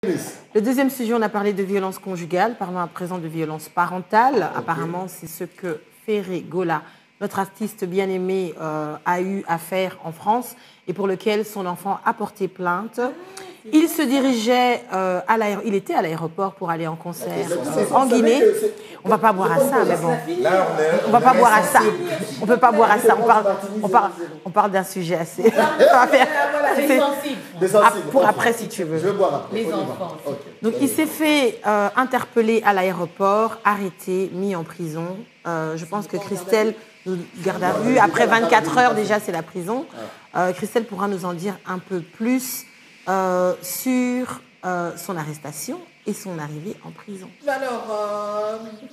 Le deuxième sujet, on a parlé de violence conjugale. Parlons à présent de violence parentale. Okay. Apparemment, c'est ce que Ferré Gola, notre artiste bien-aimé, a eu à faire en France et pour lequel son enfant a porté plainte. Il se dirigeait il était à l'aéroport pour aller en concert en Guinée. On ne va pas boire à ça, mais bon. On ne va pas boire à ça. On ne peut pas boire à ça. On parle d'un sujet assez... Pour après, si tu veux. Je veux boire après. Les enfants. Donc, il s'est fait interpeller à l'aéroport, arrêté, mis en prison. Je pense que Christelle nous garde à vue. Après 24 heures, déjà, c'est la prison. Christelle pourra nous en dire un peu plus sur son arrestation et son arrivée en prison. Alors,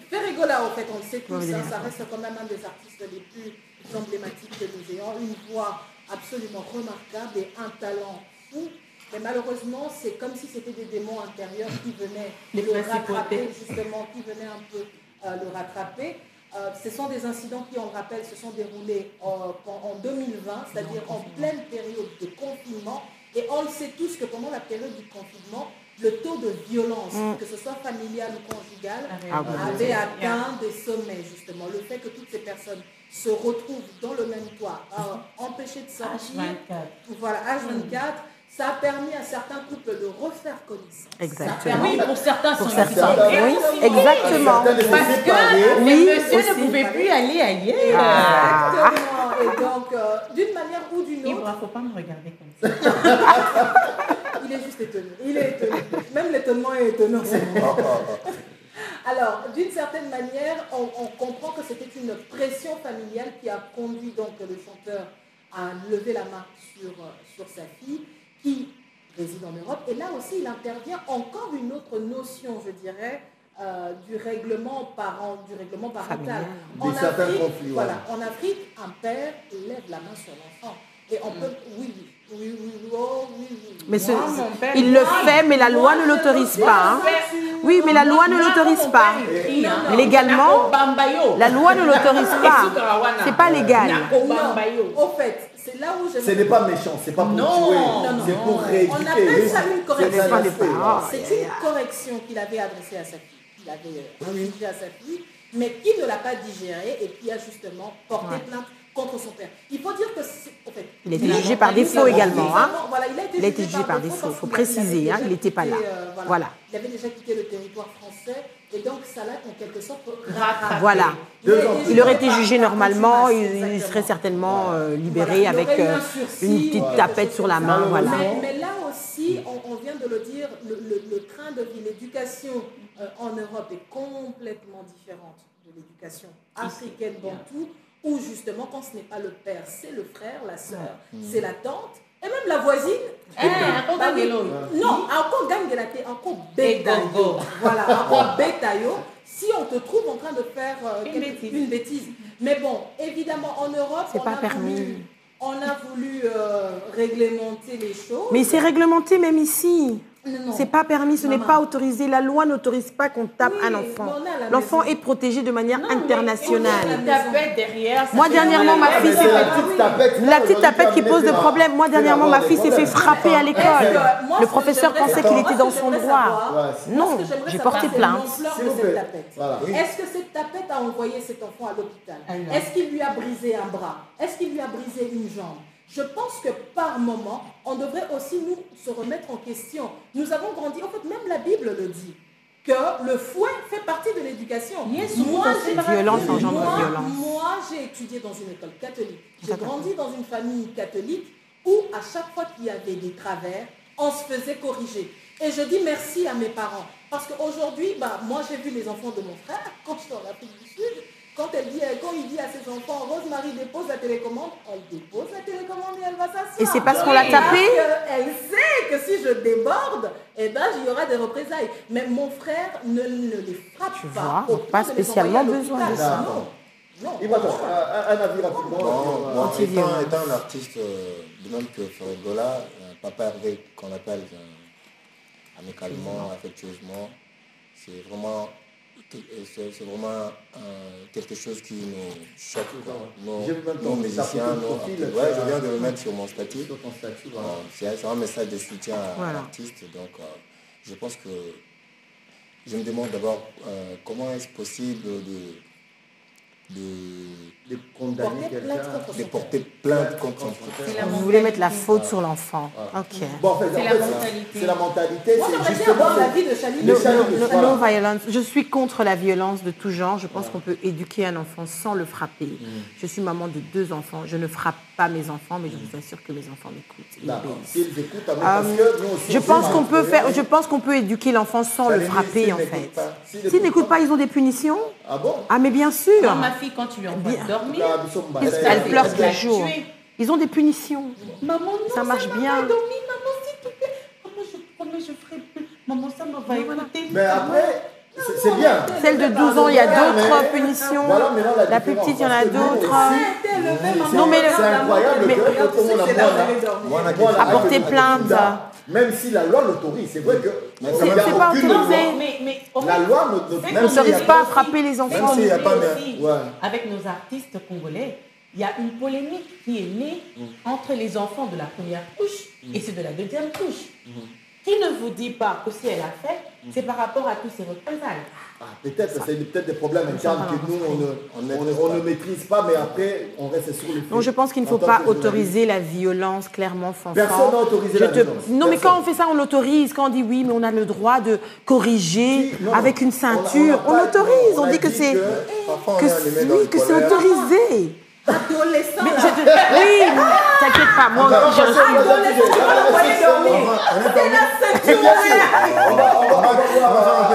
Ferré Gola, en fait, on le sait tous, ça reste quand même un des artistes les plus emblématiques que nous ayons. Une voix absolument remarquable et un talent fou. Mais malheureusement, c'est comme si c'était des démons intérieurs qui venaient le rattraper, justement, qui venaient un peu le rattraper. Ce sont des incidents qui, on le rappelle, se sont déroulés en 2020, c'est-à-dire en pleine période de confinement. Et on le sait tous que pendant la période du confinement, le taux de violence, que ce soit familial ou conjugal, avait atteint des sommets, justement. Le fait que toutes ces personnes se retrouvent dans le même toit, empêchées de sortir, voilà, H24, ça a permis à certains couples de refaire connaissance. Exactement. Oui, pour certains, oui, exactement. Parce que les messieurs ne pouvaient plus aller ailleurs. Exactement. Et donc, d'une manière ou d'une autre... Il ne faut pas me regarder comme ça. Il est juste étonné. Il est étonné. Même l'étonnement est étonnant. Alors, d'une certaine manière, on comprend que c'était une pression familiale qui a conduit donc le chanteur à lever la main sur sa fille, qui réside en Europe. Et là aussi, il intervient encore une autre notion, je dirais, du règlement parental. En Afrique, un père lève la main sur l'enfant. Et on peut... Oui. Mais il le fait, mais la loi ne l'autorise pas. Hein. Oui, mais la loi ne l'autorise pas. Légalement, la loi ne l'autorise pas. C'est pas légal. Au fait, c'est là où je... Ce n'est pas méchant, c'est pas pour tuer, c'est pour rééduquer. On appelle ça une correction. C'est une correction qu'il avait adressée à sa fille. Il avait adressée à sa fille, mais qui ne l'a pas digérée et qui a justement porté plainte contre son père. Il faut dire que... En fait, il a été jugé par défaut également. Hein. Voilà, il a été jugé par défaut. Il faut préciser, il n'était pas là. Voilà. Il avait déjà quitté le territoire français et donc ça l'a en quelque sorte rattrapé. Voilà. Il aurait été jugé normalement, il serait certainement libéré avec une petite tapette sur la main. Voilà. Mais là aussi, on vient de le dire, le train de vie, l'éducation en Europe est complètement différente de l'éducation africaine bantoue, où justement, quand ce n'est pas le père, c'est le frère, la sœur, c'est la tante, et même la voisine. Non, encore gangelate, encore bétayo. Voilà, encore bétayo. Si on te trouve en train de faire une bêtise. Mais bon, évidemment, en Europe, c'est pas permis. On a voulu réglementer les choses. Mais c'est réglementé même ici. C'est pas permis, ce n'est pas autorisé. La loi n'autorise pas qu'on tape un enfant. L'enfant est protégé de manière internationale. Moi, dernièrement, ma fille s'est fait... La petite tapette qui pose des problèmes. Moi, dernièrement, ma fille s'est fait frapper à l'école. Le professeur pensait qu'il était dans son droit. Non, j'ai porté plainte. Est-ce que cette tapette a envoyé cet enfant à l'hôpital? Est-ce qu'il lui a brisé un bras? Est-ce qu'il lui a brisé une jambe? Je pense que par moment, on devrait aussi nous se remettre en question. Nous avons grandi, en fait, même la Bible le dit, que le fouet fait partie de l'éducation. Moi, j'ai étudié dans une école catholique. J'ai grandi dans une famille catholique où, à chaque fois qu'il y avait des travers, on se faisait corriger. Et je dis merci à mes parents. Parce qu'aujourd'hui, moi, j'ai vu les enfants de mon frère, quand je suis en Afrique du Sud. Quand il dit à ses enfants, Rosemary dépose la télécommande, elle dépose la télécommande et elle va s'asseoir. Et c'est parce qu'on l'a tapé. Elle sait que si je déborde, il y aura des représailles. Mais mon frère ne les frappe pas. Tu vois, pas spécialement besoin de ça. Non. Un avis rapidement. Moi, étant un artiste, de même que Ferré Gola, Papa Hervé, qu'on appelle amicalement, affectueusement, c'est vraiment quelque chose qui nous choque. Nos musiciens, je viens de le mettre sur mon statut. C'est un message de soutien à l'artiste. Donc, je pense que je me demande d'abord comment est-ce possible de condamner quelqu'un, de porter plainte contre son frère. Vous voulez mettre la faute sur l'enfant. Ok. Bon, en fait, c'est la mentalité. C'est justement la vie de Chani. No violence. Je suis contre la violence de tout genre. Je pense qu'on peut éduquer un enfant sans le frapper. Je suis maman de 2 enfants. Je ne frappe pas mes enfants, mais je vous assure que mes enfants m'écoutent. Je pense qu'on peut éduquer l'enfant sans le frapper, en fait. S'ils n'écoutent pas, ils ont des punitions. Ah bon? Ah, mais bien sûr. Quand ma fille, quand tu lui envoies dormir, elle pleure tous les jours. Ils ont des punitions. Maman, non, ça marche bien. Maman, s'il te plaît. Maman, je promets, je ferai plus. Maman, ça va écouter. Mais après, c'est bien. Celle de 12 ans, il y a d'autres punitions. Voilà, la plus petite, il y en a d'autres. Non, mais c'est incroyable que apporter plainte. Même si la loi l'autorise, c'est vrai que c'est pas autorisé. Mais la loi n'autorise pas à frapper les enfants. Même s'il y a pas avec nos artistes congolais, il y a une polémique qui est née entre les enfants de la première couche et ceux de la deuxième couche. Qui ne vous dit pas que si elle a fait, c'est par rapport à tous ces représailles. Peut-être, c'est peut-être des problèmes internes que nous, on ne maîtrise pas, mais après, on reste sur le fait. Non, je pense qu'il ne faut pas autoriser la violence, clairement, Fanfan. Personne n'a autorisé la violence. Non, mais quand on fait ça, on l'autorise. Quand on dit oui, mais on a le droit de corriger avec une ceinture, on l'autorise. On dit que c'est autorisé. Adolescent. Oui, t'inquiète pas, moi aussi je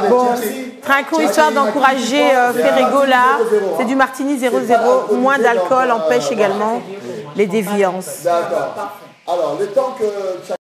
Bon, Trinco, histoire d'encourager Ferregola, c'est du Martini 00, moins d'alcool empêche également les déviances. D'accord. Alors, le temps que